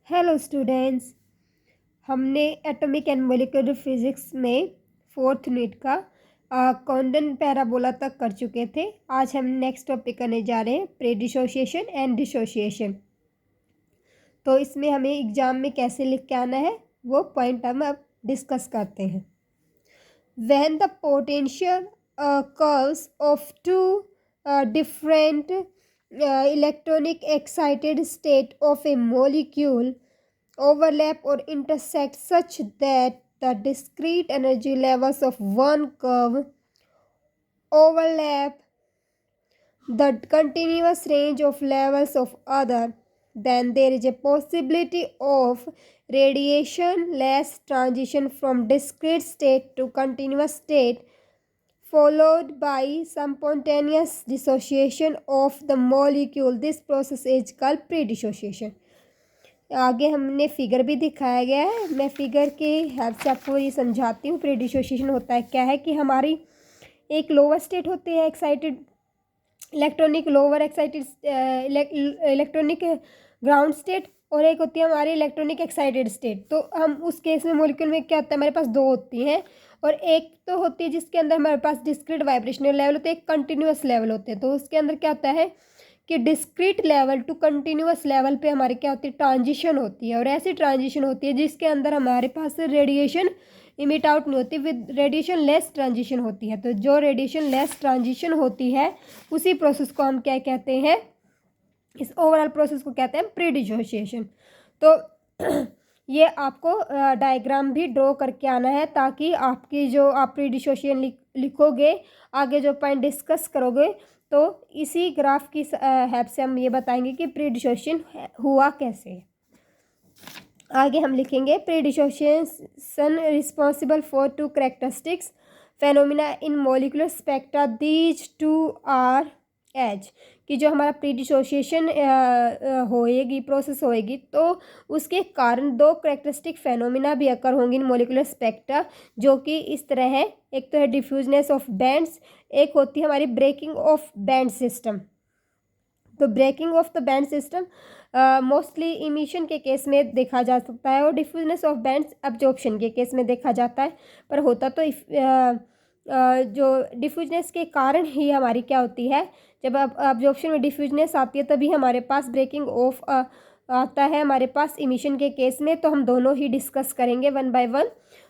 Hello students. हमने atomic and molecular physics में 4th unit का कॉन्डन पैराबोला तक कर चुके थे। आज हम नेक्स्ट टॉपिक करने जा रहे हैं प्री डिसोसिएशन एंड डिसोसिएशन। तो इसमें हमें एग्जाम में कैसे लिख के आना है वो पॉइंट हम अब डिस्कस करते हैं। When the potential curves of two different electronic excited state of a molecule overlap or intersect such that the discrete energy levels of one curve overlap the continuous range of levels of other, then there is a possibility of radiation-less transition from discrete state to continuous state followed by spontaneous dissociation of the molecule. This process is called pre-dissociation. आगे हमने figure भी दिखाया गया है। मैं figure के help से आपको ये समझाती हूँ। प्री डिसोसिएशन होता है क्या है कि हमारी एक लोअर स्टेट होती है excited electronic lower excited electronic ground state और एक होती है हमारी इलेक्ट्रॉनिक एक्साइटेड स्टेट। तो हम उस केस में मॉलिक्यूल में क्या होता है, हमारे पास दो होती हैं और एक तो होती है जिसके अंदर हमारे पास डिस्क्रीट वाइब्रेशनल लेवल होते हैं, एक कंटिन्यूस लेवल होते हैं। तो उसके अंदर क्या होता है कि discrete level to continuous level पे हमारी क्या होती है, ट्रांजिशन होती है। और ऐसी ट्रांजिशन होती है जिसके अंदर हमारे पास रेडिएशन इमिट आउट नहीं होती, विद रेडिएशन लेस ट्रांजिशन होती है। तो जो रेडिएशन लेस ट्रांजिशन होती है उसी प्रोसेस को हम क्या कहते हैं, इस ओवरऑल प्रोसेस को कहते हैं प्री डिसोसिएशन। तो ये आपको डायग्राम भी ड्रॉ करके आना है ताकि आपकी जो आप प्री डिसोसिएशन लिखोगे, आगे जो पॉइंट डिस्कस करोगे तो इसी ग्राफ की हेल्प से हम ये बताएंगे कि प्री डिसोसिएशन हुआ कैसे। आगे हम लिखेंगे pre dissociation responsible for two characteristics phenomena in molecular spectra, these two are as कि जो हमारा प्री डिसोसिएशन होएगी प्रोसेस होएगी तो उसके कारण दो कैरेक्टरिस्टिक फेनोमिना भी अकर होंगी इन मॉलिक्यूलर स्पेक्ट्रा, जो कि इस तरह है। एक तो है डिफ्यूजनेस ऑफ बैंड्स, एक होती है हमारी ब्रेकिंग ऑफ बैंड सिस्टम। तो breaking of the band system mostly emission के केस में देखा जा सकता है और डिफ्यूजनेस ऑफ बैंड्स एब्जॉर्प्शन के केस में देखा जाता है। पर होता तो जो डिफ्यूजनेस के कारण ही हमारी क्या होती है, जब एब्जॉर्प्शन में डिफ्यूजनेस आती है तभी हमारे पास ब्रेकिंग ऑफ आता है हमारे पास इमिशन के केस में। तो हम दोनों ही डिस्कस करेंगे वन बाय वन।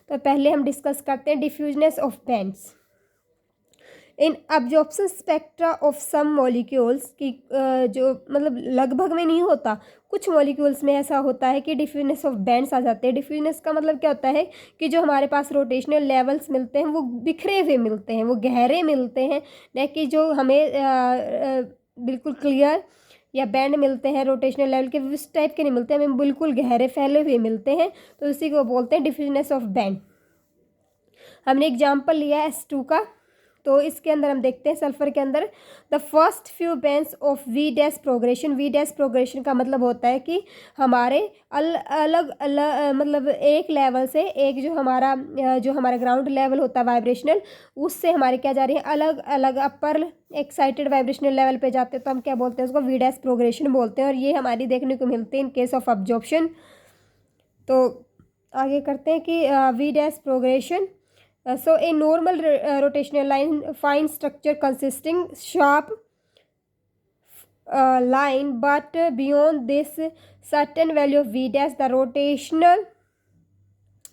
तो पहले हम डिस्कस करते हैं diffuseness of bands in absorption spectra of some molecules की जो मतलब लगभग में नहीं होता, कुछ मॉलिक्यूल्स में ऐसा होता है कि डिफ्यूजनेस ऑफ बैंड्स आ जाते हैं। डिफ्यूजनेस का मतलब क्या होता है कि जो हमारे पास रोटेशनल लेवल्स मिलते हैं वो बिखरे हुए मिलते हैं, वो गहरे मिलते हैं, न कि जो हमें बिल्कुल क्लियर या बैंड मिलते हैं रोटेशनल लेवल के, उस टाइप के नहीं मिलते, हमें बिल्कुल गहरे फैले हुए मिलते हैं। तो उसी को बोलते हैं डिफ्यूजनेस ऑफ बैंड। हमने एग्जाम्पल लिया है S2 का। तो इसके अंदर हम देखते हैं सल्फर के अंदर the first few bands of V dash progression. V dash progression का मतलब होता है कि हमारे अलग मतलब एक लेवल से एक जो हमारा ग्राउंड लेवल होता है वाइब्रेशनल, उससे हमारे क्या जा रही है अलग अलग अपर एक्साइटेड वाइब्रेशनल लेवल पे जाते हैं। तो हम क्या बोलते हैं उसको वी डैश प्रोग्रेशन बोलते हैं और ये हमारी देखने को मिलती है इन केस ऑफ अब्जॉर्प्शन। तो आगे करते हैं कि V dash progression. So a normal rotational line, fine structure consisting sharp line, but beyond this certain value of V dash, the rotational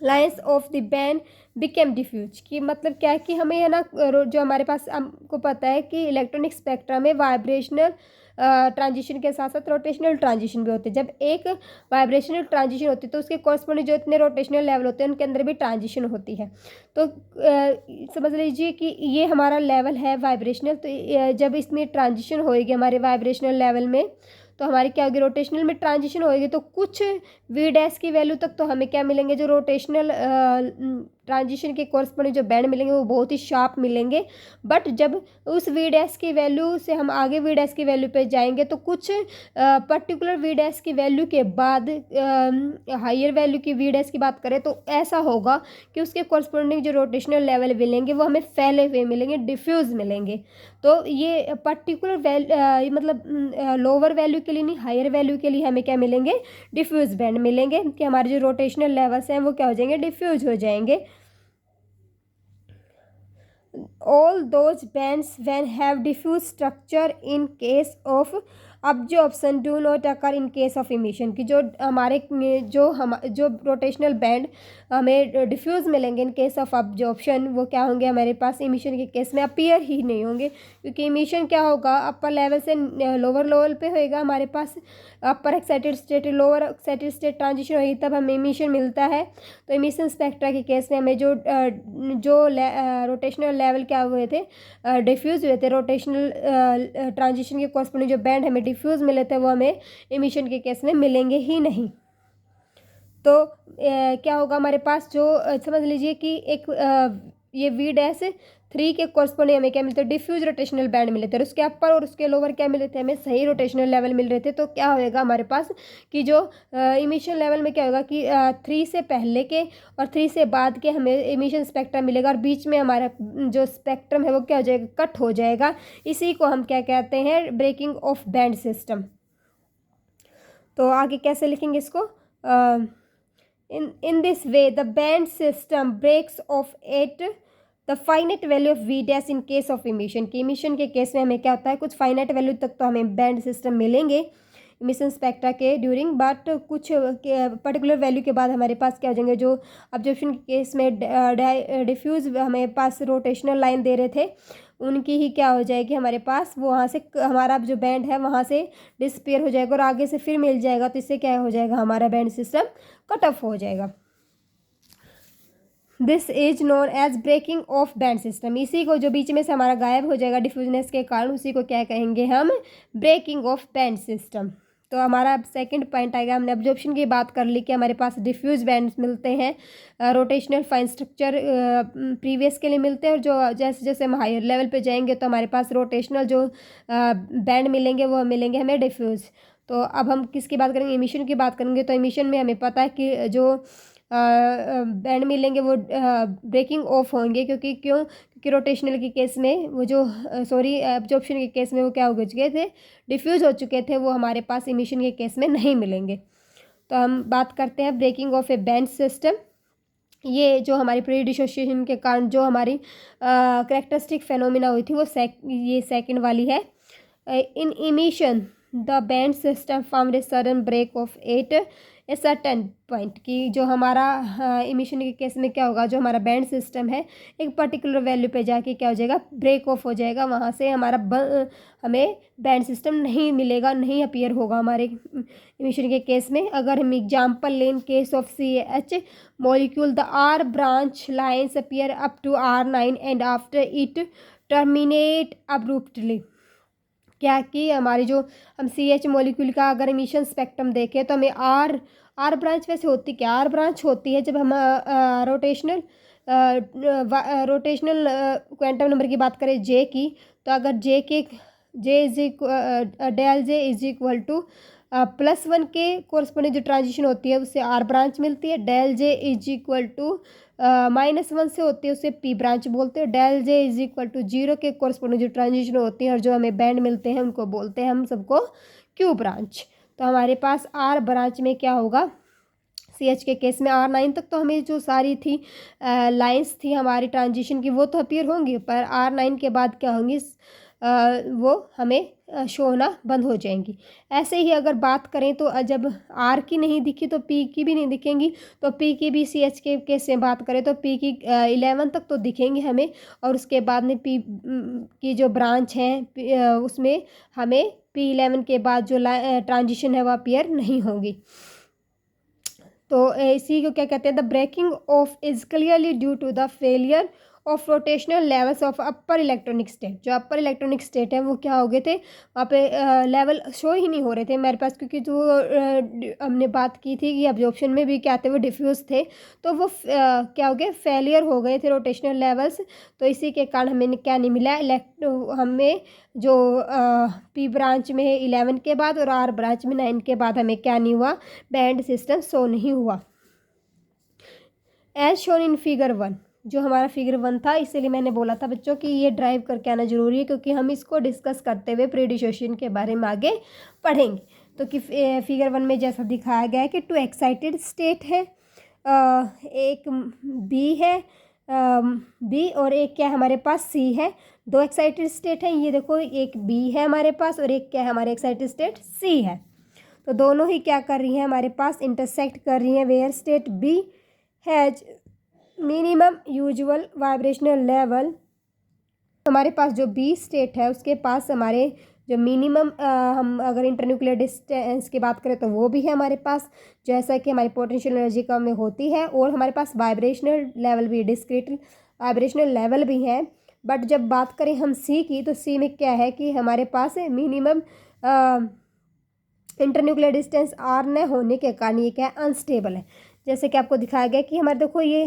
lines of the band became diffuse। कि मतलब क्या है कि हमें है ना जो हमारे पास हमको पता है कि इलेक्ट्रॉनिक स्पेक्ट्रा में वाइब्रेशनल ट्रांजिशन के साथ साथ रोटेशनल ट्रांजिशन भी होते हैं। जब एक वाइब्रेशनल ट्रांजिशन होती है तो उसके कॉरस्पॉन्डिंग जो इतने रोटेशनल लेवल होते हैं उनके अंदर भी ट्रांजिशन होती है। तो समझ लीजिए कि ये हमारा लेवल है वाइब्रेशनल। तो जब इसमें ट्रांजिशन होएगी हमारे वाइब्रेशनल लेवल में तो हमारी क्या होगी, रोटेशनल में ट्रांजिशन होएगी। तो कुछ वी डैश की वैल्यू तक तो हमें क्या मिलेंगे, जो रोटेशनल ट्रांजिशन के कॉरस्पॉन्डिंग जो बैंड मिलेंगे वो बहुत ही शार्प मिलेंगे। बट जब उस वी डैश की वैल्यू से हम आगे वी डैश की वैल्यू पे जाएंगे तो कुछ पर्टिकुलर वी डैश की वैल्यू के बाद हायर वैल्यू की वी डैश की बात करें तो ऐसा होगा कि उसके कॉरस्पॉन्डिंग जो रोटेशनल लेवल मिलेंगे वो हमें फैले हुए मिलेंगे, डिफ्यूज़ मिलेंगे। तो ये पर्टिकुलर मतलब लोअर वैल्यू के लिए नहीं, हायर वैल्यू के लिए हमें क्या मिलेंगे, डिफ्यूज़ बैंड मिलेंगे कि हमारे जो रोटेशनल लेवल्स हैं वो क्या हो जाएंगे, डिफ्यूज हो जाएंगे। All those bands when have diffuse structure in case of absorption do not occur in case of emission की जो रोटेशनल बैंड हमें डिफ्यूज़ मिलेंगे इन केस ऑफ अब्जॉर्प्शन वो क्या होंगे, हमारे पास इमिशन के केस में अपीयर ही नहीं होंगे। क्योंकि इमिशन क्या होगा, अपर लेवल से लोअर लेवल पे होएगा, हमारे पास upper excited state lower excited state transition होगी तब हमें इमिशन मिलता है। तो इमिशन स्पेक्ट्रा के केस में हमें जो रोटेशनल लेवल क्या हुए थे, डिफ्यूज़ हुए थे, रोटेशनल ट्रांजिशन के कॉरस्पॉन्डिंग जो बैंड हमें डिफ्यूज़ मिले थे वो हमें इमिशन के केस में मिलेंगे ही नहीं। तो क्या होगा हमारे पास जो समझ लीजिए कि एक ये वी डैश 3 के कॉरस्पॉन्डिंग हमें क्या मिलते हैं, डिफ्यूज रोटेशनल बैंड मिले थे और उसके अपर और उसके लोअर क्या मिले थे, हमें सही रोटेशनल लेवल मिल रहे थे। तो क्या होएगा हमारे पास कि जो इमिशन लेवल में क्या होगा कि 3 से पहले के और 3 से बाद के हमें इमिशन स्पेक्ट्रम मिलेगा और बीच में हमारा जो स्पेक्ट्रम है वो क्या हो जाएगा, कट हो जाएगा। इसी को हम क्या कहते हैं, ब्रेकिंग ऑफ बैंड सिस्टम। तो आगे कैसे लिखेंगे इसको, in this way the band system breaks off at the finite value of v dash in case of emission कि emission के केस में हमें क्या होता है, कुछ finite value तक तो हमें बैंड सिस्टम मिलेंगे इमिशन स्पेक्ट्रा के ड्यूरिंग, बट कुछ पर्टिकुलर वैल्यू के बाद हमारे पास क्या हो जाएंगे, जो अब्जॉर्प्शन के केस में डिफ्यूज हमें पास रोटेशनल लाइन दे रहे थे उनकी ही क्या हो जाएगी हमारे पास, वो वहाँ से हमारा जो बैंड है वहाँ से डिस्पेयर हो जाएगा और आगे से फिर मिल जाएगा। तो इससे क्या हो जाएगा, हमारा बैंड सिस्टम कट ऑफ हो जाएगा। This is known as breaking of band system. इसी को जो बीच में से हमारा गायब हो जाएगा डिफ्यूजनेस के कारण, उसी को क्या कहेंगे हम, ब्रेकिंग ऑफ बैंड सिस्टम। तो हमारा सेकंड पॉइंट आएगा, हमने अब्जॉर्प्शन की बात कर ली कि हमारे पास डिफ्यूज बैंड्स मिलते हैं, रोटेशनल फाइन स्ट्रक्चर प्रीवियस के लिए मिलते हैं और जो जैसे जैसे हम हायर लेवल पे जाएंगे तो हमारे पास रोटेशनल जो बैंड मिलेंगे वो मिलेंगे हमें डिफ्यूज। तो अब हम किसकी बात करेंगे, इमिशन की बात करेंगे। तो इमिशन में हमें पता है कि जो बैंड मिलेंगे वो ब्रेकिंग ऑफ होंगे क्योंकि रोटेशनल के केस में वो जो एब्जॉर्प्शन के केस में वो क्या हो चुके थे, डिफ्यूज़ हो चुके थे, वो हमारे पास इमिशन के केस में नहीं मिलेंगे। तो हम बात करते हैं breaking of a band system. ये जो हमारी प्री डिसोसिएशन के कारण जो हमारी कैरेक्टरिस्टिक फेनोमिना हुई थी वो ये सेकंड वाली है। In emission the band system found a sudden break off at a certain point की जो हमारा इमिशन के केस में क्या होगा, जो हमारा बैंड सिस्टम है एक पर्टिकुलर वैल्यू पे जाके क्या हो जाएगा, ब्रेक ऑफ हो जाएगा। वहाँ से हमारा हमें बैंड सिस्टम नहीं मिलेगा, नहीं अपीयर होगा हमारे इमिशन के केस में। अगर हम एग्जाम्पल लें, in case of CH molecule the R branch lines appear up to R9 and after it terminate abruptly. क्या कि हमारी जो हम CH मॉलिक्यूल का अगर इमिशन स्पेक्ट्रम देखें तो हमें आर ब्रांच वैसे होती क्या, आर ब्रांच होती है जब हम रोटेशनल क्वांटम नंबर की बात करें J की, तो अगर del J is equal to +1 के कोरस्पॉन्डिंग जो ट्रांजिशन होती है उससे आर ब्रांच मिलती है। Del J is equal to -1 से होती है उसे पी ब्रांच बोलते हैं। Del J is equal to 0 के कोरस्पॉन्डिंग जो ट्रांजिशन होती है और जो हमें बैंड मिलते हैं उनको बोलते हैं हम सबको क्यू ब्रांच। तो हमारे पास आर ब्रांच में क्या होगा, CH के केस में R9 तक तो हमें जो सारी थी लाइंस थी हमारी ट्रांजिशन की वो तो अपीयर होंगी, पर R9 के बाद क्या होंगी, वो हमें शो होना बंद हो जाएंगी। ऐसे ही अगर बात करें तो जब R की नहीं दिखी तो P की भी नहीं दिखेंगी, तो P की भी CH के केस में बात करें तो P की 11 तक तो दिखेंगी हमें और उसके बाद में P की जो ब्रांच है उसमें हमें P11 के बाद जो ट्रांजिशन है वो अपीयर नहीं होगी। तो इसी को क्या कहते हैं, the breaking of is clearly due to the failure of rotational levels of upper electronic state. जो अपर इलेक्ट्रॉनिक स्टेट है वो क्या हो गए थे, वहाँ पे लेवल शो ही नहीं हो रहे थे मेरे पास, क्योंकि जो हमने बात की थी कि अब्जॉर्प्शन में भी क्या थे, वो डिफ्यूज थे, तो वो क्या हो गए, फेलियर हो गए थे रोटेशनल लेवल्स। तो इसी के कारण हमें क्या नहीं मिला, हमें जो पी ब्रांच में है 11 के बाद और आर ब्रांच में 9 के बाद हमें क्या नहीं हुआ, बैंड सिस्टम शो नहीं हुआ। एज शोन इन फिगर 1, जो हमारा फिगर 1 था, इसीलिए मैंने बोला था बच्चों कि ये ड्राइव करके आना जरूरी है, क्योंकि हम इसको डिस्कस करते हुए प्री डिसोसिएशन के बारे में आगे पढ़ेंगे। तो कि फिगर 1 में जैसा दिखाया गया है कि 2 एक्साइटेड स्टेट है, एक बी है, बी और एक क्या हमारे पास सी है। 2 एक्साइटेड स्टेट है, ये देखो एक बी है हमारे पास और एक क्या है हमारे एक्साइटेड स्टेट सी है। तो दोनों ही क्या कर रही हैं, हमारे पास इंटरसेक्ट कर रही हैं, where state B has minimum usual vibrational level. हमारे पास जो बी स्टेट है उसके पास हमारे जो मिनिमम, हम अगर इंटरन्यूक्लियर डिस्टेंस की बात करें तो वो भी है हमारे पास, जैसा कि हमारी पोटेंशियल एनर्जी कम में होती है, और हमारे पास वाइब्रेशनल लेवल भी, डिस्क्रीट वाइब्रेशनल लेवल भी है। बट जब बात करें हम सी की, तो सी में क्या है कि हमारे पास मिनिमम इंटरन्यूक्लियर डिस्टेंस आर न होने के कारण ये क्या है, अनस्टेबल है। जैसे कि आपको दिखाया गया कि हमारे देखो ये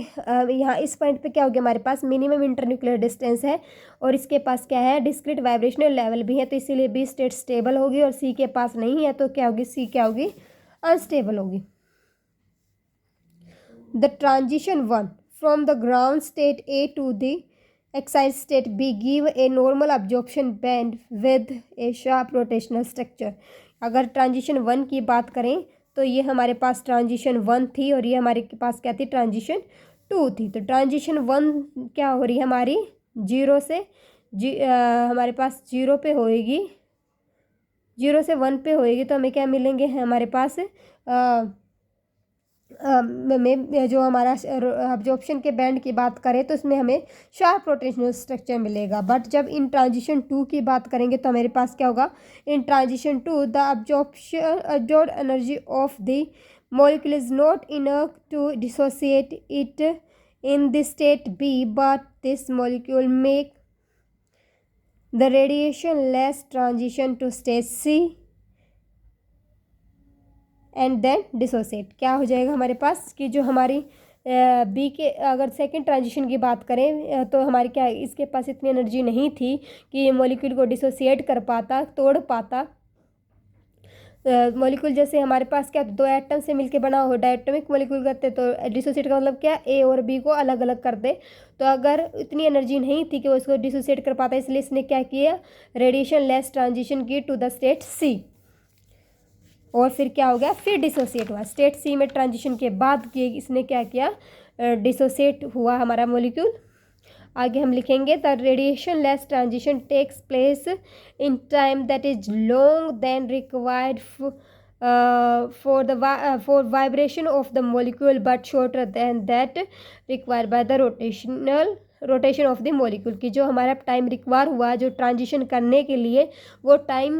यहाँ इस पॉइंट पे क्या हो गया, हमारे पास मिनिमम इंटरन्यूक्लियर डिस्टेंस है और इसके पास क्या है, डिस्क्रीट वाइब्रेशनल लेवल भी है, तो इसीलिए बी स्टेट स्टेबल होगी और सी के पास नहीं है, तो क्या होगी, सी क्या होगी, अनस्टेबल होगी। The transition 1 from the ground state A to the excited state B give a normal absorption band with a sharp rotational structure. अगर ट्रांजिशन 1 की बात करें तो ये हमारे पास ट्रांजिशन 1 थी और ये हमारे पास क्या थी, ट्रांजिशन 2 थी। तो ट्रांजिशन 1 क्या हो रही है हमारी, 0 से हमारे पास 0 पे होएगी, 0 से 1 पे होएगी, तो हमें क्या मिलेंगे, हमारे पास में जो हमारा अब्जॉर्प्शन के बैंड की बात करें तो इसमें हमें शार्प रोटेशनल स्ट्रक्चर मिलेगा। बट जब इन ट्रांजिशन 2 की बात करेंगे तो हमारे पास क्या होगा, इन transition 2 the absorbed energy of the molecule is not enough to dissociate it in the state B, but this molecule make the radiation less transition to state C and then dissociate. क्या हो जाएगा हमारे पास कि जो हमारी B के अगर second transition की बात करें तो हमारी क्या, इसके पास इतनी एनर्जी नहीं थी कि ये मॉलिक्यूल को डिसोसिएट कर पाता, तोड़ पाता। मॉलिक्यूल जैसे हमारे पास क्या, 2 एटम से मिलके बना हो, डायटोमिक मॉलिक्यूल करते, तो डिसोसिएट का मतलब क्या, ए और बी को अलग अलग कर दे। तो अगर इतनी एनर्जी नहीं थी कि वो इसको डिसोसिएट कर पाता, इसलिए इसने क्या किया, रेडिएशन लेस ट्रांजिशन की टू द स्टेट सी, और फिर क्या हो गया, फिर डिसोसिएट हुआ। स्टेट सी में ट्रांजिशन के बाद किए इसने क्या किया, डिसोसिएट हुआ हमारा मॉलिक्यूल। आगे हम लिखेंगे the radiationless transition takes place in time that is long than required for vibration of the molecule but shorter than that required by the rotation of the molecule की जो हमारा time require हुआ जो transition करने के लिए, वो time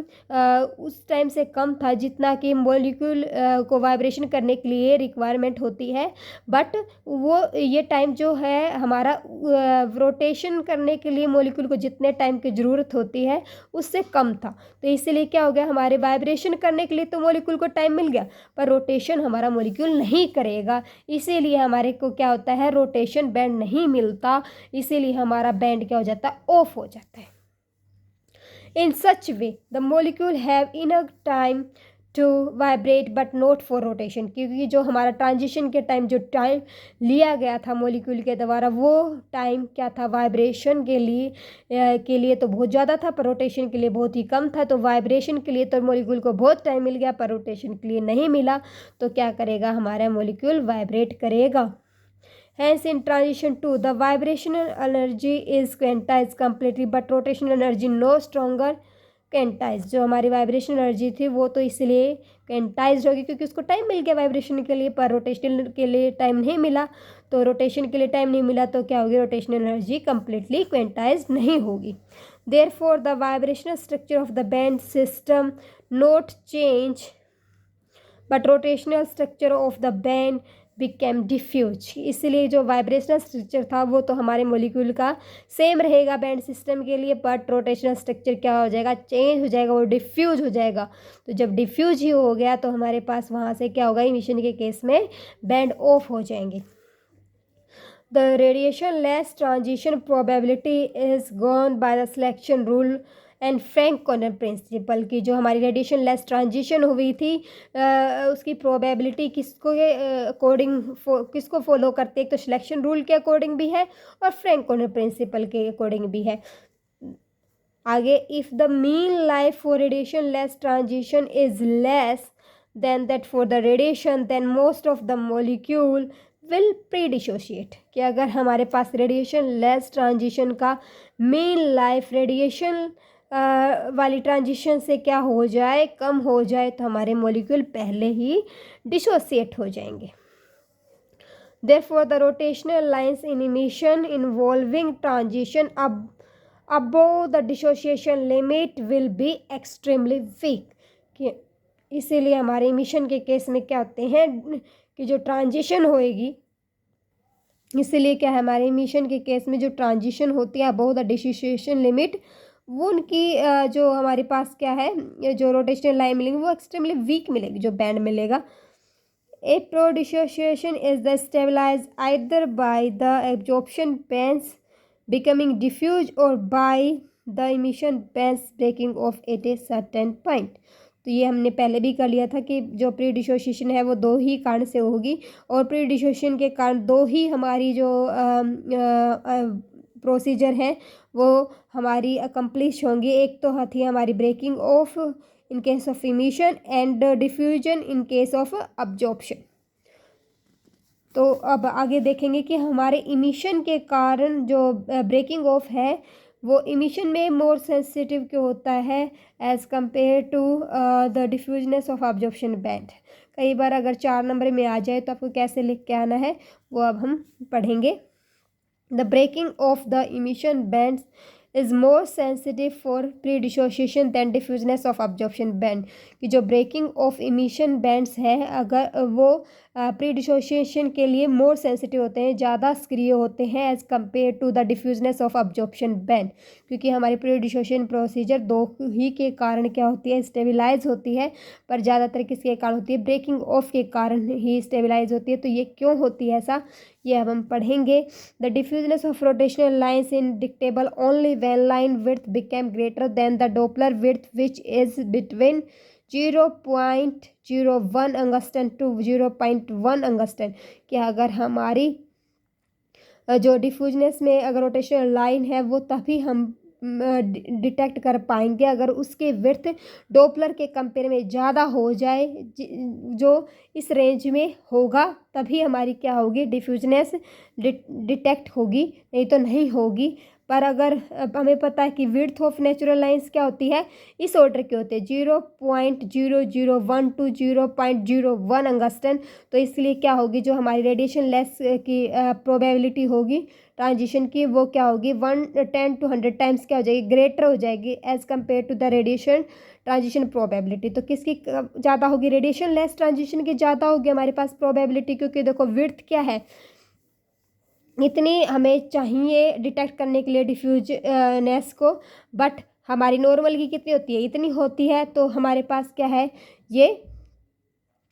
उस टाइम से कम था जितना कि मॉलिक्यूल को वाइब्रेशन करने के लिए रिक्वायरमेंट होती है। बट वो ये टाइम जो है हमारा रोटेशन करने के लिए मॉलिक्यूल को जितने टाइम की ज़रूरत होती है उससे कम था। तो इसलिए क्या हो गया, हमारे वाइब्रेशन करने के लिए तो मॉलिक्यूल को टाइम मिल गया, पर रोटेशन हमारा मॉलिक्यूल नहीं करेगा, इसीलिए हमारे को क्या होता है, रोटेशन बैंड नहीं मिलता, इसीलिए हमारा बैंड क्या हो जाता है, ऑफ हो जाता है। In such way the molecule have enough time to vibrate but not for rotation, क्योंकि जो हमारा ट्रांजिशन के टाइम जो टाइम लिया गया था मॉलिक्यूल के द्वारा वो टाइम क्या था, वाइब्रेशन के लिए तो बहुत ज़्यादा था, पर रोटेशन के लिए बहुत ही कम था। तो वाइब्रेशन के लिए तो मॉलिक्यूल को बहुत टाइम मिल गया, पर रोटेशन के लिए नहीं मिला, तो क्या करेगा, हमारा मॉलिक्यूल वाइब्रेट करेगा। Hence, in transition 2, the vibrational energy is quantized completely, but rotational energy no stronger quantized। जो हमारी वाइब्रेशनल एनर्जी थी वो तो इसलिए क्वेंटाइज होगी क्योंकि उसको टाइम मिल गया वाइब्रेशन के लिए, पर रोटेशनल के लिए टाइम नहीं मिला। तो रोटेशन के लिए टाइम नहीं मिला तो क्या होगी, रोटेशनल एनर्जी कम्प्लीटली क्वेंटाइज नहीं होगी। Therefore, the vibrational structure of the band system not change, but rotational structure of the band became diffuse. इसलिए जो वाइब्रेशनल स्ट्रक्चर था वो तो हमारे मॉलिक्यूल का सेम रहेगा बैंड सिस्टम के लिए, बट रोटेशनल स्ट्रक्चर क्या हो जाएगा, चेंज हो जाएगा, वो डिफ्यूज हो जाएगा। तो जब डिफ्यूज ही हो गया तो हमारे पास वहाँ से क्या होगा, इमिशन के केस में बैंड ऑफ हो जाएंगे। The radiation less transition probability is gone by the selection rule and Franck कॉर्नर प्रिंसिपल की जो हमारी रेडिएशन लेस ट्रांजिशन हुई थी उसकी प्रोबेबिलिटी किसको अकॉर्डिंग किसको फॉलो करते हैं, तो सिलेक्शन रूल के अकॉर्डिंग भी है और फ्रैंक कॉर्नर प्रिंसिपल के अकॉर्डिंग भी है। आगे, if the mean life for radiationless transition is less than that for the radiation then most of the molecule will predissociate. कि अगर हमारे पास रेडिएशन लेस ट्रांजिशन का मीन लाइफ रेडिएशन वाली ट्रांजिशन से क्या हो जाए, कम हो जाए, तो हमारे मॉलिक्यूल पहले ही डिसोशिएट हो जाएंगे। Therefore, the rotational lines in emission involving transition above the dissociation limit will be extremely weak। इसीलिए हमारे इमिशन के केस में क्या होते हैं कि जो ट्रांजिशन होएगी, इसीलिए क्या है हमारे इमिशन के केस में जो ट्रांजिशन होती है अबव द डिसोसिएशन लिमिट, वो उनकी जो हमारे पास क्या है जो रोटेशनल लाइन मिलेंगी वो एक्सट्रीमली वीक मिलेगी, जो बैंड मिलेगा। A pro-dissociation is the stabilized either by the absorption bands becoming diffuse or by the emission bands breaking off at a certain point। तो ये हमने पहले भी कर लिया था कि जो प्री डिसोसिएशन है वो दो ही कारण से होगी और प्री डिसोसिएशन के कारण दो ही हमारी जो प्रोसीजर है वो हमारी अकम्प्लिश होंगी। एक तो थी हमारी breaking off in case of emission and diffusion in case of absorption. तो अब आगे देखेंगे कि हमारे इमिशन के कारण जो ब्रेकिंग ऑफ है वो इमिशन में मोर सेंसिटिव क्यों होता है as compare to the diffuseness of absorption band. कई बार अगर 4 नंबर में आ जाए तो आपको कैसे लिख के आना है वो अब हम पढ़ेंगे। The breaking of the emission bands is more sensitive for pre-dissociation than diffuseness of absorption band। कि जो breaking of emission bands है अगर वो pre-dissociation के लिए more sensitive होते हैं, ज़्यादा सक्रिय होते हैं as compared to the diffuseness of absorption band। क्योंकि हमारी pre-dissociation procedure दो ही के कारण क्या होती है, stabilize होती है, पर ज़्यादातर किसके कारण होती है, breaking off के कारण ही stabilize होती है। तो ये क्यों होती है ऐसा, ये अब हम पढ़ेंगे। The diffuseness of rotational lines in detectable only when line width became greater than the Doppler width which is between 0.01 angstrom to 0.1 angstrom. कि अगर हमारी जो डिफ्यूजनेस में अगर रोटेशनल लाइन है वो तभी हम डिटेक्ट कर पाएंगे अगर उसके विड्थ डोपलर के कंपेयर में ज़्यादा हो जाए, जो इस रेंज में होगा तभी हमारी क्या होगी, डिफ्यूजनेस डिटेक्ट होगी, नहीं तो नहीं होगी। पर अगर हमें पता है कि विड्थ ऑफ नेचुरल लाइंस क्या होती है, इस ऑर्डर के होते हैं 0.001 टू 0.01 अंगस्टन। तो इसलिए क्या होगी, जो हमारी रेडिएशन लेस की प्रोबेबिलिटी होगी ट्रांजिशन की वो क्या होगी, 110 to 100 टाइम्स क्या हो जाएगी, ग्रेटर हो जाएगी as compare to the radiation transition probability. तो किसकी ज़्यादा होगी, रेडिएशन लेस ट्रांजिशन की ज़्यादा होगी हमारे पास प्रोबेबिलिटी, क्योंकि देखो विड्थ क्या है, इतनी हमें चाहिए डिटेक्ट करने के लिए डिफ्यूजनेस को, बट हमारी नॉर्मल की कितनी होती है, इतनी होती है। तो हमारे पास क्या है, ये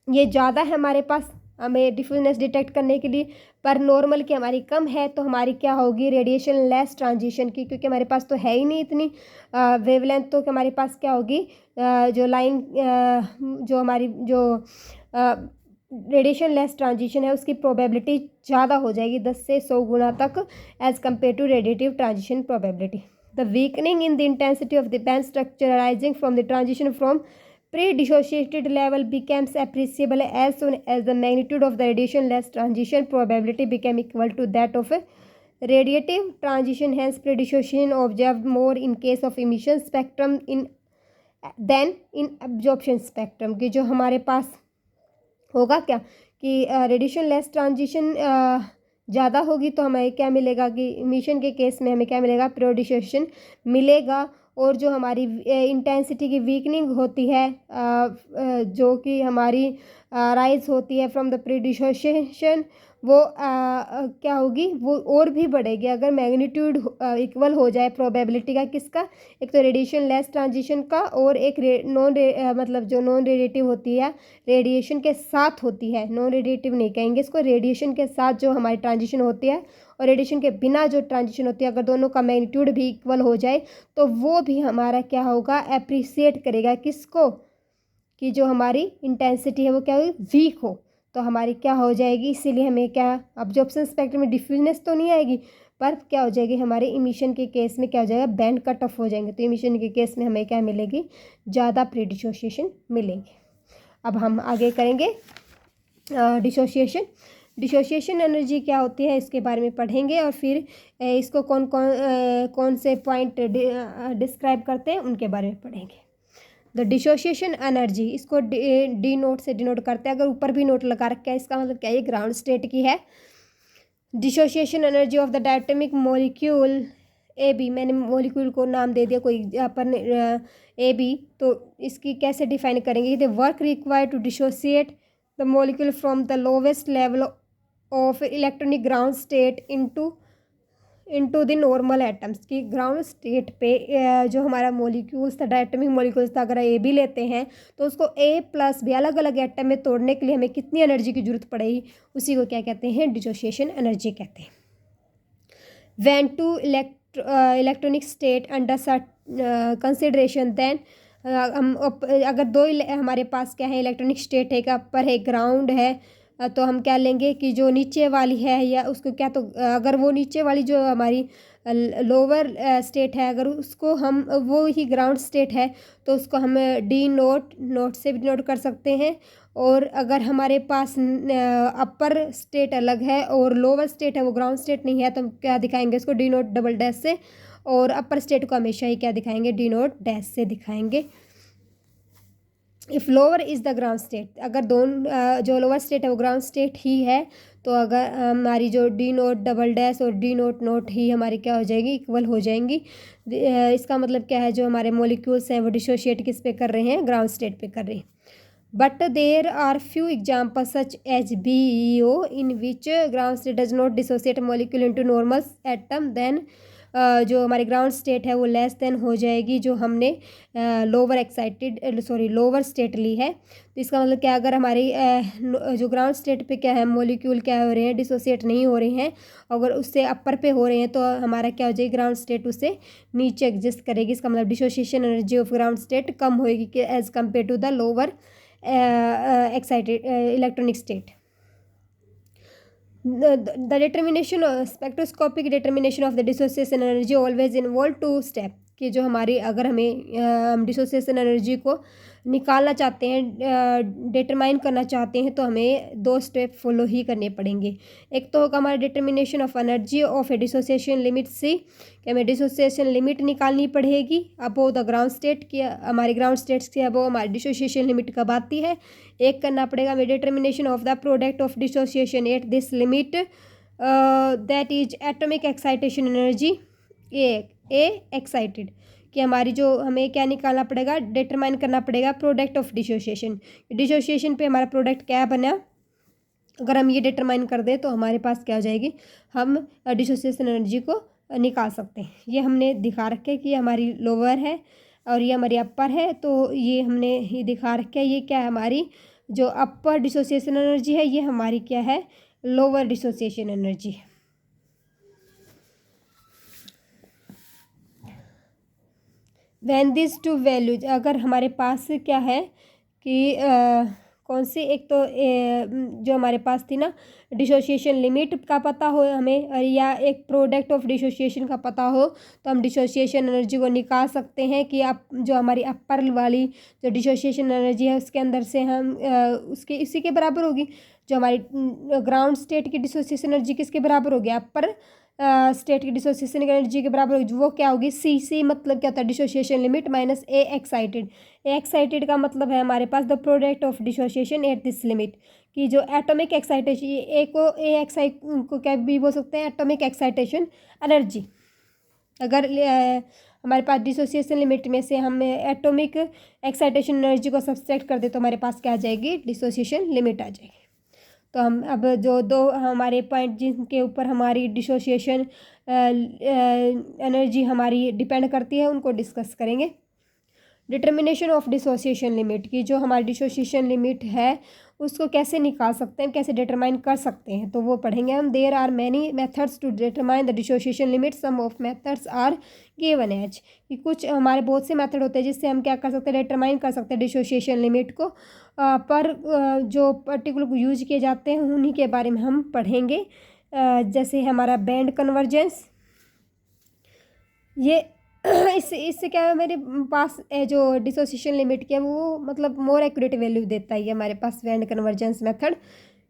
ज़्यादा है हमारे पास हमें डिफ्यूजनेस डिटेक्ट करने के लिए, पर नॉर्मल की हमारी कम है। तो हमारी क्या होगी, रेडिएशन लेस ट्रांजिशन की, क्योंकि हमारे पास तो है ही नहीं इतनी वेवलेंथ। तो हमारे पास क्या होगी, जो लाइन जो हमारी जो रेडिएशन लेस ट्रांजिशन है उसकी प्रोबेबिलिटी ज़्यादा हो जाएगी 10 से 100 गुना तक as compare to radiative transition probability. The weakening in the intensity of the band structure arising from the transition from pre-dissociated level becomes appreciable as soon as the magnitude of the radiation less transition probability became equal to that of a radiative transition. Hence pre-dissociation observed more in case of emission spectrum than in absorption spectrum। कि जो हमारे पास होगा क्या कि radiation less transition ज़्यादा होगी तो हमें क्या मिलेगा कि इमिशन के केस में हमें क्या मिलेगा, प्री-डिसोसिएशन मिलेगा। और जो हमारी इंटेंसिटी की वीकनिंग होती है जो कि हमारी राइज होती है फ्रॉम द प्री डिसोसिएशन, वो क्या होगी, वो और भी बढ़ेगी अगर मैग्नीट्यूड इक्वल हो जाए प्रोबेबिलिटी का, किसका, एक तो रेडिएशन लेस ट्रांजिशन का, और एक मतलब जो नॉन रेडिएटिव होती है रेडिएशन के साथ होती है, नॉन रेडिएटिव नहीं कहेंगे इसको, रेडिएशन के साथ जो हमारी ट्रांजिशन होती है और रेडिएशन के बिना जो ट्रांजिशन होती है, अगर दोनों का मैग्नीट्यूड भी इक्वल हो जाए तो वो भी हमारा क्या होगा, अप्रिसिएट करेगा किसको, कि जो हमारी इंटेंसिटी है वो क्या होगी, वीक हो, तो हमारी क्या हो जाएगी, इसीलिए हमें क्या, अब्जॉर्प्शन स्पेक्ट्रम में डिफ्यूजनेस तो नहीं आएगी, पर क्या हो जाएगी, हमारे इमिशन के केस में क्या हो जाएगा, बैंड कट ऑफ हो जाएंगे, तो इमिशन के केस में हमें क्या मिलेगी, ज़्यादा प्री डिसोसिएशन मिलेंगे। अब हम आगे करेंगे डिसोसिएशन। डिसोसिएशन एनर्जी क्या होती है इसके बारे में पढ़ेंगे, और फिर इसको कौन से पॉइंट डिस्क्राइब करते हैं उनके बारे में पढ़ेंगे। द डिसोसिएशन एनर्जी, इसको डी नोट से डिनोट करते हैं, अगर ऊपर भी नोट लगा रखा है इसका मतलब क्या है, ये ग्राउंड स्टेट की है। Dissociation energy of the diatomic molecule A B, मैंने मॉलिक्यूल को नाम दे दिया कोई अपन ए बी, तो इसकी कैसे डिफाइन करेंगे, the work required to dissociate the molecule from the lowest level of electronic ground state into the normal atoms, की ग्राउंड स्टेट पे जो हमारा मॉलिक्यूल्स था, डायटोमिक मॉलिक्यूल्स था, अगर ए भी लेते हैं तो उसको ए प्लस भी अलग अलग एटम में तोड़ने के लिए हमें कितनी एनर्जी की जरूरत पड़ेगी, उसी को क्या कहते हैं, डिसोसिएशन एनर्जी कहते हैं। When two electronic state under consideration, then हम अगर दो हमारे पास क्या है, इलेक्ट्रॉनिक स्टेट है, एक अपर है ग्राउंड है, तो हम क्या लेंगे कि जो नीचे वाली है या उसको क्या, तो अगर वो नीचे वाली जो हमारी लोअर स्टेट है, अगर उसको हम, वो ही ग्राउंड स्टेट है, तो उसको हम डी नोट से भी डिनोट कर सकते हैं। और अगर हमारे पास अपर स्टेट अलग है और लोअर स्टेट है वो ग्राउंड स्टेट नहीं है, तो हम क्या दिखाएंगे इसको, डी नोट डबल डैश से, और अपर स्टेट को हमेशा ही क्या दिखाएंगे, डी नोट डैश से दिखाएंगे। If lower is the ground state, अगर जो लोअर स्टेट है वो ग्राउंड स्टेट ही है, तो अगर हमारी जो डी नोट डबल डैश और डी नोट ही हमारी क्या हो जाएगी, इक्वल हो जाएंगी। इसका मतलब क्या है, जो हमारे मॉलिक्यूल्स हैं वो डिसोशिएट किस पे कर रहे हैं, ग्राउंड स्टेट पे कर रहे हैं। But there are few example such as BeO in which ground state does not dissociate molecule into normal atom, then जो हमारी ग्राउंड स्टेट है वो लेस देन हो जाएगी जो हमने लोअर स्टेट ली है। तो इसका मतलब क्या, अगर हमारी जो ग्राउंड स्टेट पे क्या है, मॉलिक्यूल क्या हो रहे हैं, डिसोशिएट नहीं हो रहे हैं, अगर उससे अपर पे हो रहे हैं, तो हमारा क्या हो जाएगी, ग्राउंड स्टेट उससे नीचे एग्जिस्ट करेगी। इसका मतलब dissociation energy of ground state कम होएगी कि as compare to the lower electronic state. The determination spectroscopic determination of the dissociation energy always involve two step, कि जो हमारी, अगर हमें डिसोसिएशन एनर्जी को निकालना चाहते हैं, डिटरमाइन करना चाहते हैं, तो हमें दो स्टेप फॉलो ही करने पड़ेंगे। एक तो होगा हमारा determination of energy of a dissociation limit C, कि हमें डिसोसिएशन लिमिट निकालनी पड़ेगी अबो द ग्राउंड स्टेट की, हमारी ग्राउंड स्टेट्स की अबो हमारी डिसोसिएशन लिमिट कब आती है। एक करना पड़ेगा हमें determination of the product of dissociation at this limit, that is atomic excitation energy A excited, कि हमारी जो, हमें क्या निकालना पड़ेगा, डिटरमाइन करना पड़ेगा प्रोडक्ट ऑफ डिसोसिएशन। डिसोसिएशन पे हमारा प्रोडक्ट क्या बना, अगर हम ये डिटरमाइन कर दें तो हमारे पास क्या हो जाएगी, हम डिसोसिएशन एनर्जी को निकाल सकते हैं। ये हमने दिखा रखा है कि हमारी लोअर है और ये हमारी अपर है, तो ये हमने ये दिखा रखा है, ये क्या है, हमारी जो अपर डिसोसिएशन एनर्जी है, ये हमारी क्या है, lower dissociation energy. When this to values, अगर हमारे पास क्या है कि कौन सी, एक तो जो हमारे पास थी ना, डिसोसिएशन लिमिट का पता हो हमें, या एक प्रोडक्ट ऑफ डिसोसिएशन का पता हो, तो हम डिसोसिएशन एनर्जी को निकाल सकते हैं कि आप जो हमारी अपर वाली जो डिसोसिएशन एनर्जी है उसके अंदर से हम उसके इसी के बराबर होगी, जो हमारी ग्राउंड स्टेट की डिसोसिएशन एनर्जी किसके बराबर होगी, अपर स्टेट की डिसोसिएशन एनर्जी के बराबर होगी, वो क्या होगी, सी मतलब क्या होता है, dissociation limit minus A excited. A excited का मतलब है हमारे पास the product of dissociation at this limit, कि जो एटॉमिक एक्साइटेशन, ए को ए एक्साइट को क्या भी बोल सकते हैं, एटॉमिक एक्साइटेशन एनर्जी। अगर हमारे पास डिसोसिएशन लिमिट में से हम एटॉमिक एक्साइटेशन एनर्जी को सब्सट्रैक्ट कर दे तो हमारे पास क्या आ जाएगी, डिसोसिएशन लिमिट आ जाएगी। तो हम अब जो दो हमारे पॉइंट जिनके ऊपर हमारी डिसोसिएशन एनर्जी हमारी डिपेंड करती है उनको डिस्कस करेंगे। डिटर्मिनेशन ऑफ डिसोसिएशन लिमिट की, जो हमारी डिसोसिएशन लिमिट है उसको कैसे निकाल सकते हैं, कैसे डिटरमाइन कर सकते हैं, तो वो पढ़ेंगे हम। There are many methods to determine the dissociation limit, some of methods are given as, कि कुछ हमारे बहुत से मेथड होते हैं जिससे हम क्या कर सकते हैं, डिटरमाइन कर सकते हैं डिसोसिएशन लिमिट को, पर जो पर्टिकुलर यूज किए जाते हैं उन्हीं के बारे में हम पढ़ेंगे। जैसे हमारा बैंड कन्वर्जेंस, ये इससे क्या है, मेरे पास जो डिसोसिएशन लिमिट की है वो मतलब मोर एक्यूरेट वैल्यू देता है हमारे पास band convergence method.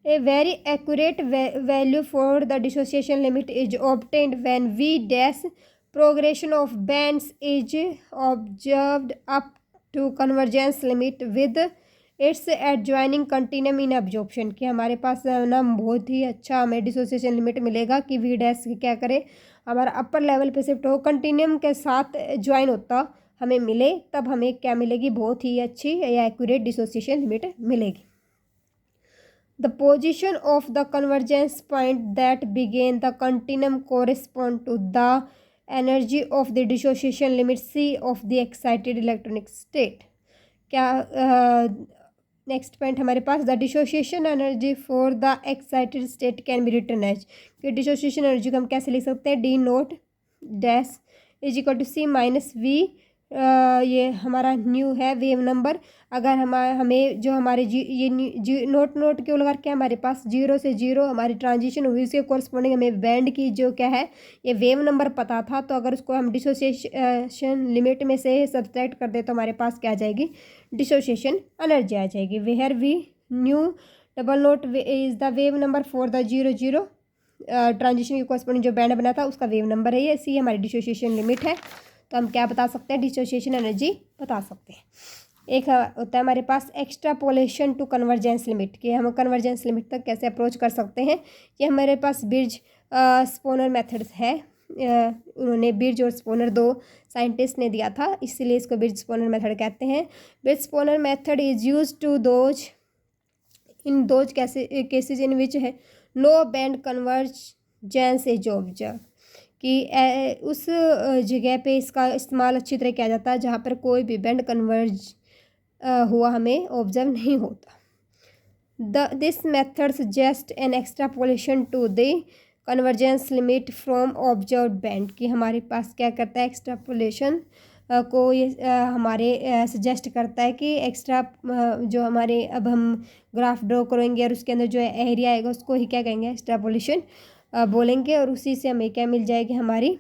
A very accurate value for the dissociation limit is obtained when we dash progression of bands is observed up to convergence limit with its adjoining continuum in absorption, कि हमारे पास ना बहुत ही अच्छा हमें dissociation limit मिलेगा कि V dash क्या करे, हमारा अपर लेवल पे शिफ्ट हो, कंटिन्यूम के साथ ज्वाइन होता हमें मिले, तब हमें क्या मिलेगी, बहुत ही अच्छी या एक्यूरेट डिसोसिएशन लिमिट मिलेगी। The position of the convergence point that begin the continuum correspond to the energy of the dissociation limit C of the excited electronic state. क्या नेक्स्ट पॉइंट हमारे पास, the dissociation energy for the excited state can be written as, कि dissociation energy को हम कैसे लिख सकते हैं, D naught dash is equal to C minus V, ये हमारा न्यू है वेव नंबर। अगर हमें जो हमारे ये नोट क्यों लगा के, हमारे पास 0 से 0 हमारी ट्रांजिशन हुई, उसके कोरस्पॉन्डिंग हमें बैंड की जो क्या है ये वेव नंबर पता था, तो अगर उसको हम डिसोसिएशन लिमिट में से सब्सट्रैक्ट कर दे तो हमारे पास क्या आ जाएगी, डिसोसिएशन एनर्जी आ जाएगी। Where we new double note is the wave number for the 0 transition के कोरस्पॉन्डिंग जो बैंड बना था उसका वेव नंबर है ये, सी हमारी डिसोसिएशन लिमिट है। तो हम क्या बता सकते हैं, डिसोसिएशन एनर्जी बता सकते हैं। एक होता है हमारे पास एक्सट्रापोलेशन टू कन्वर्जेंस लिमिट, कि हम कन्वर्जेंस लिमिट तक कैसे अप्रोच कर सकते हैं। ये हमारे पास बिर्ज स्पोनर मेथड्स है, उन्होंने बिर्ज और स्पोनर दो साइंटिस्ट ने दिया था, इसलिए इसको बिर्ज स्पोनर मेथड कहते हैं। Birge Sponer method is use to those cases in which है no band convergence is observe, कि उस जगह पे इसका इस्तेमाल अच्छी तरह किया जाता है जहाँ पर कोई भी बैंड कन्वर्ज हुआ हमें ऑब्जर्व नहीं होता। This method suggest an extrapolation to the convergence limit from observed band, कि हमारे पास क्या करता है, एक्सट्रापोलेशन को ये हमारे सजेस्ट करता है कि एक्स्ट्रा जो हमारे अब हम ग्राफ ड्रॉ करेंगे और उसके अंदर जो एरिया आएगा उसको ही क्या कहेंगे, एक्सट्रापोलेशन बोलेंगे, और उसी से हमें क्या मिल जाएगी, हमारी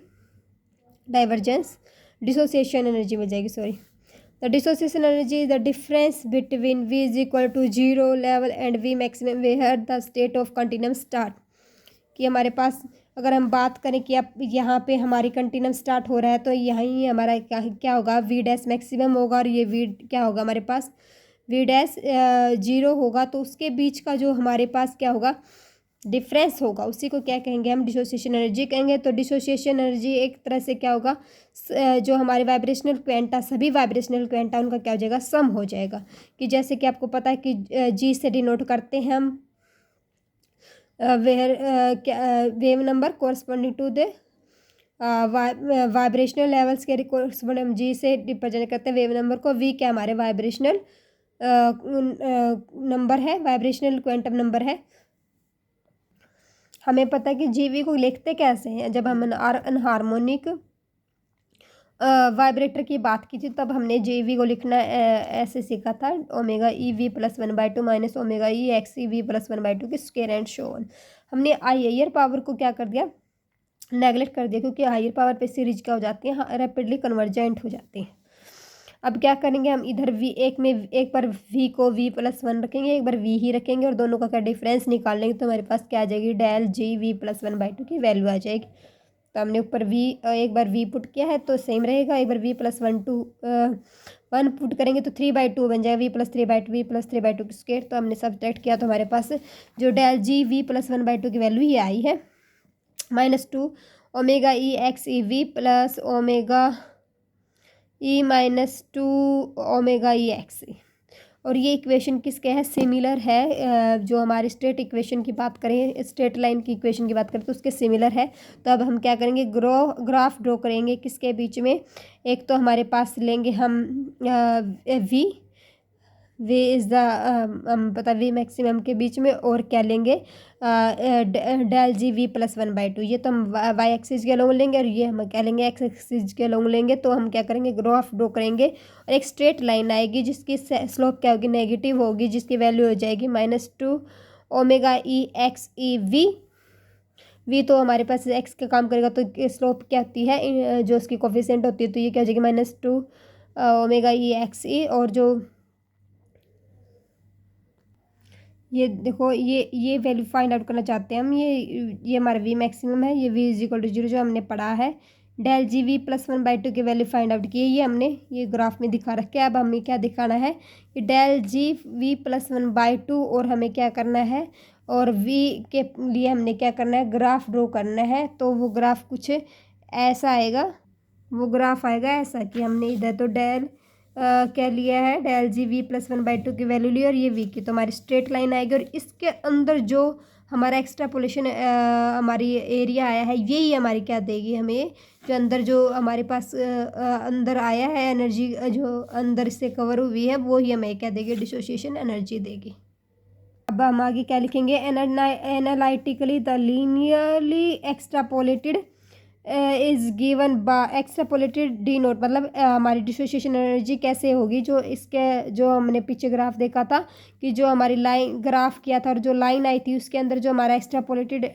डाइवर्जेंस डिसोसिएशन एनर्जी मिल जाएगी। Sorry, the dissociation energy is the difference between v is equal to 0 level and v maximum where the state of continuum start, कि हमारे पास अगर हम बात करें कि अब यहाँ पे हमारी कंटिन्यूम स्टार्ट हो रहा है तो यहीं हमारा क्या होगा, v डैश मैक्सिमम होगा, और ये v क्या होगा हमारे पास, v डैश 0 होगा, तो उसके बीच का जो हमारे पास क्या होगा, डिफरेंस होगा, उसी को क्या कहेंगे हम, डिसोसिएशन एनर्जी कहेंगे। तो डिसोसिएशन एनर्जी एक तरह से क्या होगा, जो हमारे वाइब्रेशनल क्वेंटा, सभी वाइब्रेशनल क्वेंटा उनका क्या हो जाएगा, सम हो जाएगा। कि जैसे कि आपको पता है कि जी से डिनोट करते हैं हम wave number corresponding to the vibrational levels के कोरस्पॉन्डिंग हम जी से रिप्रेजेंट करते हैं वेव नंबर को। वी क्या हमारे वाइब्रेशनल नंबर है, वाइब्रेशनल क्वांटम नंबर है। हमें पता है कि जीवी को लिखते कैसे हैं, जब हम अनहार्मोनिक वाइब्रेटर की बात की थी तब हमने जीवी को लिखना ऐसे सीखा था, omega E V plus 1/2 minus omega E X E V plus 1/2 की स्क्वायर एंड शो ऑन। हमने हायर पावर को क्या कर दिया, नेगलेक्ट कर दिया, क्योंकि हायर पावर पे सीरीज क्या हो जाती है, रैपिडली कन्वर्जेंट हो जाती है। अब क्या करेंगे हम, इधर एक बार v को v+1 रखेंगे, एक बार v ही रखेंगे, और दोनों का क्या डिफरेंस निकाल लेंगे, तो हमारे पास क्या आ जाएगी, डेल जी v+1/2 की वैल्यू आ जाएगी। तो हमने ऊपर एक बार v पुट किया है तो सेम रहेगा, एक बार v+1 पुट करेंगे तो 3/2 बन जाएगा, v+3/2 की स्क्वायर। तो हमने सब्ट्रैक्ट किया तो हमारे पास जो डेल जी v+1/2 की वैल्यू ही आई है, -2 omega E X E V plus omega E minus two omega E X. और ये इक्वेशन किसके है, सिमिलर है, जो हमारे स्ट्रेट इक्वेशन की बात करें, स्ट्रेट लाइन की इक्वेशन की बात करें तो उसके सिमिलर है। तो अब हम क्या करेंगे, ग्राफ ड्रॉ करेंगे किसके बीच में, एक तो हमारे पास लेंगे हम वी इज़ द हम पता वी मैक्सिमम के बीच में, और क्या लेंगे, डेल जी वी प्लस 1/2। ये तो हम वाई एक्सिस के लॉन्ग लेंगे और ये हम क्या लेंगे, एक्स एक्सिस के लॉन्ग लेंगे। तो हम क्या करेंगे, ग्राफ ड्रॉ करेंगे और एक स्ट्रेट लाइन आएगी जिसकी स्लोप क्या होगी, नेगेटिव होगी, जिसकी वैल्यू हो जाएगी -2 omega E X E we तो हमारे पास एक्स का काम करेगा, तो स्लोप क्या होती है, जो उसकी कोफिशिएंट होती है, तो ये क्या हो जाएगी -2 ओमेगा ई एक्स ई। और जो ये देखो, ये वैल्यू फाइंड आउट करना चाहते हैं हम, ये हमारा वी मैक्सिमम है, ये वी इज इक्वल टू 0 जो हमने पढ़ा है। डेल जी वी प्लस 1/2 की वैल्यू फाइंड आउट की है, ये हमने ये ग्राफ में दिखा रखा है। अब हमें क्या दिखाना है कि डेल जी वी प्लस 1/2, और हमें क्या करना है, और वी के लिए हमने क्या करना है, ग्राफ ड्रॉ करना है। तो वो ग्राफ कुछ ऐसा आएगा, वो ग्राफ आएगा ऐसा कि हमने इधर तो डेल क्या लिया है, डेल जी वी प्लस 1/2 की वैल्यू ली, और ये वी की, तो हमारी स्ट्रेट लाइन आएगी। और इसके अंदर जो हमारा एक्सट्रापोलेशन हमारी एरिया आया है, यही हमारी क्या देगी हमें, जो अंदर जो हमारे पास अंदर आया है एनर्जी, जो अंदर से कवर हुई है, वो ही हमें क्या देगी, डिसोसिएशन एनर्जी देगी। अब हम आगे क्या लिखेंगे, analytically the linearly extrapolated is given by extrapolated D naught, मतलब हमारी डिसोसिएशन एनर्जी कैसे होगी, जो इसके जो हमने पीछे ग्राफ देखा था कि जो हमारी लाइन ग्राफ किया था और जो लाइन आई थी उसके अंदर जो हमारा एक्सट्रापोलेटेड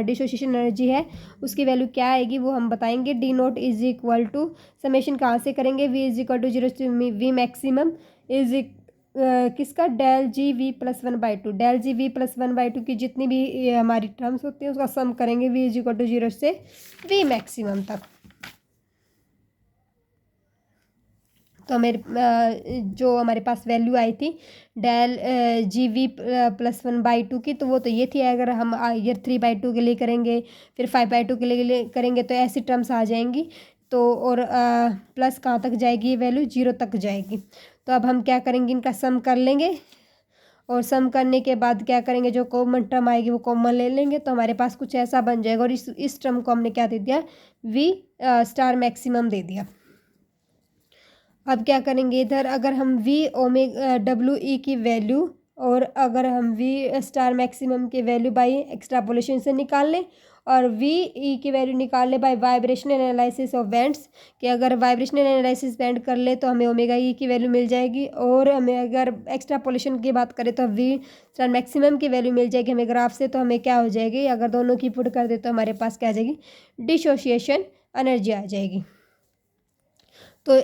डिसोसिएशन एनर्जी है उसकी वैल्यू क्या आएगी वो हम बताएंगे। D naught is equal to, summation कहाँ से करेंगे, V is equal to 0 V maximum is किसका, del G V plus 1/2, del G V plus 1/2 की जितनी भी हमारी टर्म्स होती हैं उसका सम करेंगे, वी इज इक्वल टू 0 से वी मैक्सिमम तक। तो मेरे जो हमारे पास वैल्यू आई थी डेल जी वी प्लस 1/2 की, तो वो तो ये थी। अगर हम ईयर 3/2 के लिए करेंगे, फिर 5/2 के लिए करेंगे, तो ऐसी टर्म्स आ जाएंगी। तो और प्लस कहाँ तक जाएगी, ये वैल्यू 0 तक जाएगी। तो अब हम क्या करेंगे, इनका सम कर लेंगे, और सम करने के बाद क्या करेंगे, जो कॉमन टर्म आएगी वो कॉमन ले लेंगे, तो हमारे पास कुछ ऐसा बन जाएगा। और इस टर्म को हमने क्या दे दिया, वी स्टार मैक्सिमम दे दिया। अब क्या करेंगे, इधर अगर हम वी ओमेगा डब्ल्यू ई की वैल्यू, और अगर हम वी स्टार मैक्सिमम की वैल्यू बाई एक्सट्रापोलेशन से निकाल लें, और वी ई की वैल्यू निकाल ले by vibrational analysis of bands, कि अगर वाइब्रेशनल एनालिसिस बैंड कर ले तो हमें ओमेगा ई की वैल्यू मिल जाएगी। और हमें अगर एक्सट्रापोलेशन की बात करें तो वी स्टार मैक्सिमम की वैल्यू मिल जाएगी हमें ग्राफ से। तो हमें क्या हो जाएगी, अगर दोनों की पुट कर दे तो हमारे पास क्या आ जाएगी, डिसोसिएशन एनर्जी आ जाएगी। तो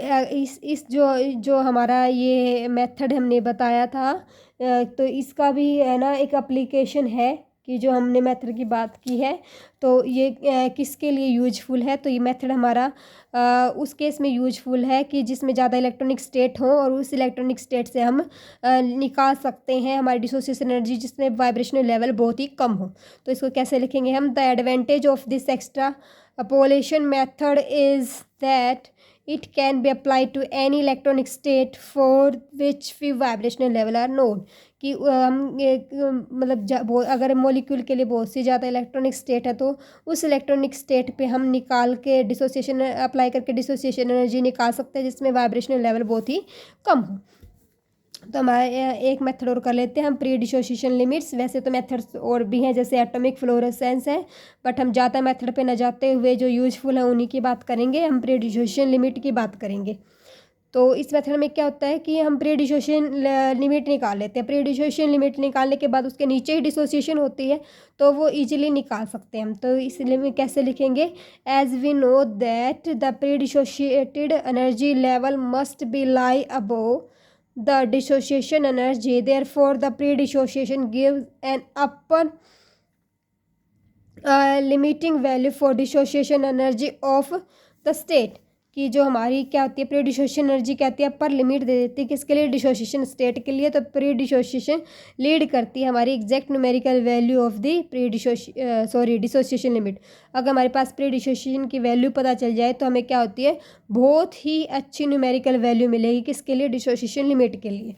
इस जो हमारा ये मेथड हमने बताया था, तो इसका भी है ना एक एप्लीकेशन है, कि जो हमने मेथड की बात की है तो ये किसके लिए यूजफुल है। तो ये मेथड हमारा उस केस में यूजफुल है कि जिसमें ज़्यादा इलेक्ट्रॉनिक स्टेट हो, और उस इलेक्ट्रॉनिक स्टेट से हम निकाल सकते हैं हमारी डिसोसिएशन एनर्जी जिसमें वाइब्रेशनल लेवल बहुत ही कम हो। तो इसको कैसे लिखेंगे हम, the advantage of this extrapolation method is that it can be applied to any electronic state for which few vibrational level are known, कि हम मतलब अगर मॉलिक्यूल के लिए बहुत सी ज़्यादा इलेक्ट्रॉनिक स्टेट है तो उस इलेक्ट्रॉनिक स्टेट पे हम निकाल के डिसोसिएशन अप्लाई करके डिसोसिएशन एनर्जी निकाल सकते हैं जिसमें वाइब्रेशनल लेवल बहुत ही कम हो। तो हमारे एक मेथड और कर लेते हैं हम, प्री डिसोसिएशन लिमिट्स। वैसे तो मेथड्स और भी हैं जैसे एटॉमिक फ्लोरेसेंस है, बट हम ज़्यादा मेथड पे न जाते हुए जो यूजफुल है उन्हीं की बात करेंगे, हम प्री डिसोसिएशन लिमिट की बात करेंगे। तो इस मेथड में क्या होता है कि हम प्री डिसोसिएशन लिमिट निकाल लेते हैं। प्री डिसोसिएशन लिमिट निकालने के बाद उसके नीचे ही डिसोसिएशन होती है तो वो इजीली निकाल सकते हैं हम। तो इसलिए में कैसे लिखेंगे, as we know that the predissociated energy level must be lie above the dissociation energy, therefore the pre-dissociation gives an upper limiting value for dissociation energy of the state, कि जो हमारी क्या होती है प्री डिसोसिएशन एनर्जी क्या होती है upper limit दे देती है किसके लिए, डिसोसिएशन स्टेट के लिए। तो प्री डिसोसिएशन लीड करती है हमारी exact numerical value of the dissociation limit. अगर हमारे पास प्री डिसोसिएशन की वैल्यू पता चल जाए तो हमें क्या होती है बहुत ही अच्छी न्यूमेरिकल वैल्यू मिलेगी किसके लिए, डिसोसिएशन लिमिट के लिए।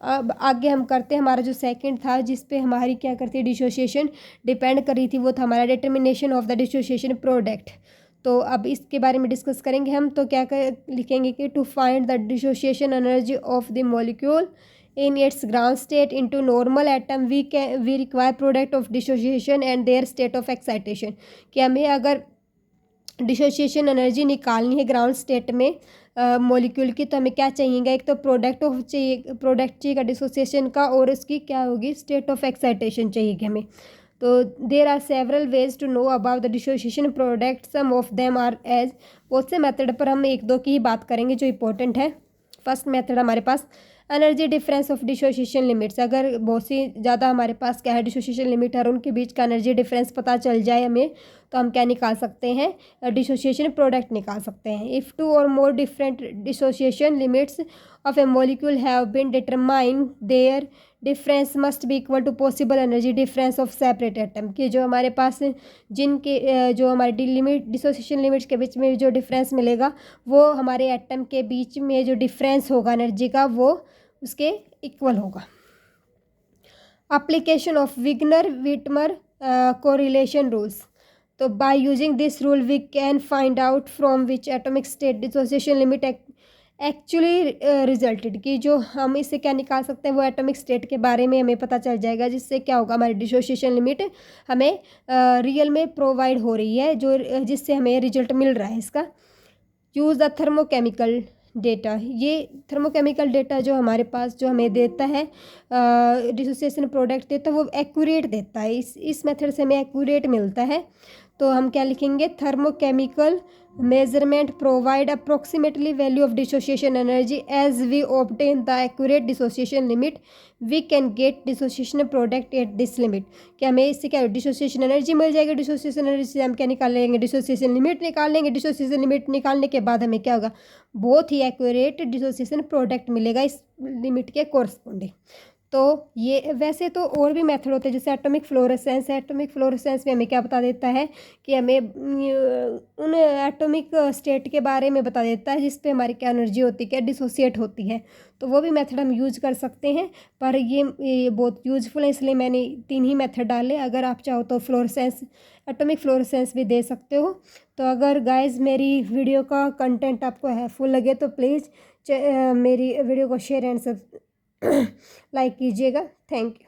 अब आगे हम करते हैं, हमारा जो सेकंड था जिस पे हमारी क्या करती है डिसोसिएशन डिपेंड कर रही थी, वो था हमारा determination of the dissociation product. तो अब इसके बारे में डिस्कस करेंगे हम। तो क्या लिखेंगे कि to find the dissociation energy of the molecule in its ground state into normal atom we require product of dissociation and their state of excitation। कि हमें अगर डिसोसिएशन एनर्जी निकालनी है ग्राउंड स्टेट में मॉलिक्यूल की तो हमें क्या चाहिएगा, एक तो प्रोडक्ट चाहिएगा डिसोसिएशन का और उसकी क्या होगी स्टेट ऑफ एक्साइटेशन चाहिए हमें। तो there are several ways to know about the dissociation product, some of them are as. बहुत से मेथड पर हम एक दो की ही बात करेंगे जो इंपॉर्टेंट है। फर्स्ट मेथड हमारे पास energy difference of dissociation limits. अगर बहुत सी ज़्यादा हमारे पास क्या है डिसोसिएशन लिमिट है और उनके बीच का एनर्जी डिफरेंस पता चल जाए हमें तो हम क्या निकाल सकते हैं, डिसोसिएशन प्रोडक्ट निकाल सकते हैं। इफ़ टू और more different dissociation limits of a molecule have been determined their difference must be equal to possible energy difference of separate atom. कि जो हमारे पास जिनके जो हमारे डिसोसिएशन लिमिट्स के बीच में जो डिफरेंस मिलेगा वो हमारे एटम के बीच में जो डिफरेंस होगा एनर्जी का वो उसके इक्वल होगा। Application of Wigner Witmer correlation rules. तो by using this rule we can find out from which atomic state dissociation limit actually resulted. कि जो हम इससे क्या निकाल सकते हैं वो एटॉमिक स्टेट के बारे में हमें पता चल जाएगा जिससे क्या होगा हमारी डिसोसिएशन लिमिट हमें रियल में प्रोवाइड हो रही है जो जिससे हमें रिजल्ट मिल रहा है इसका। Use the thermochemical data. ये थर्मोकेमिकल डेटा जो हमारे पास जो हमें देता है डिसोसिएशन प्रोडक्ट देता है वो एक्यूरेट देता है। इस मेथड से हमें एक्यूरेट मिलता है। तो हम क्या लिखेंगे, thermochemical measurement provide approximately value of dissociation energy as we obtain the accurate dissociation limit we can get dissociation product at this limit। क्या हमें इससे क्या डिसोसिएशन एनर्जी मिल जाएगी, डिसोसिएशन एनर्जी से हम क्या निकाल लेंगे, डिसोसिएशन लिमिट निकाल लेंगे। डिसोसिएशन लिमिट निकालने के बाद हमें क्या होगा बहुत ही एक्यूरेट डिसोसिएशन प्रोडक्ट मिलेगा इस लिमिट के कोरस्पोंडिंग। तो ये वैसे तो और भी मेथड होते हैं जैसे एटॉमिक फ्लोरेसेंस है। एटॉमिक फ्लोरेसेंस में हमें क्या बता देता है कि हमें उन एटॉमिक स्टेट के बारे में बता देता है जिस पे हमारी क्या एनर्जी होती है, क्या डिसोसिएट होती है। तो वो भी मेथड हम यूज कर सकते हैं पर ये बहुत यूजफुल है इसलिए मैंने 3 ही मेथड डाले। अगर आप चाहो तो फ्लोरेसेंस एटॉमिक फ्लोरेसेंस भी दे सकते हो। तो अगर गाइज मेरी वीडियो का कंटेंट आपको हेल्पफुल लगे तो प्लीज़ मेरी वीडियो को शेयर एंड लाइक कीजिएगा। Thank you.